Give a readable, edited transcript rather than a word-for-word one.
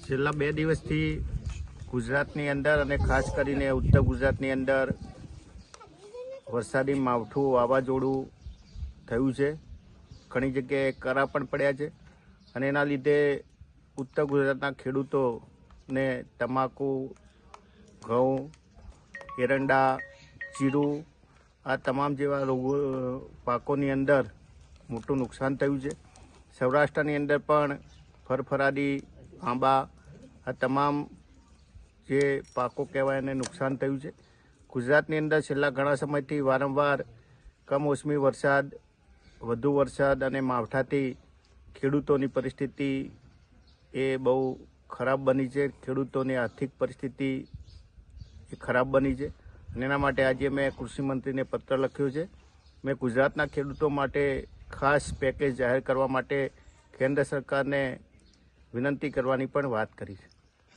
છેલ્લા 2 દિવસથી ગુજરાતની અંદર અને ખાસ કરીને ઉત્તર ગુજરાતની અંદર વરસાદી માવઠું વાવાઝોડું થયું છે. ઘણી જગ્યાએ કરા પણ પડ્યા છે અને એના લીધે ઉત્તર ગુજરાતના ખેડૂતોને તમાકુ, ઘઉં, એરંડા, જીરું આ તમામ જેવા પાકોની અંદર મોટું નુકસાન થયું છે. સૌરાષ્ટ્રની અંદર પણ ફરફરાદી, આંબા આ તમામ જે પાકો કહેવાય એને નુકસાન થયું છે. ગુજરાતની અંદર છેલ્લા ઘણા સમયથી વારંવાર કમોસમી વરસાદ, વધુ વરસાદ અને માવઠાથી ખેડૂતોની પરિસ્થિતિ એ બહુ ખરાબ બની છે. ખેડૂતોની આર્થિક પરિસ્થિતિ એ ખરાબ બની છે અને એના માટે આજે મેં કૃષિમંત્રીને પત્ર લખ્યો છે. મેં ગુજરાતના ખેડૂતો માટે ખાસ પેકેજ જાહેર કરવા માટે કેન્દ્ર સરકારને વિનંતી કરવાની પણ વાત કરી છે.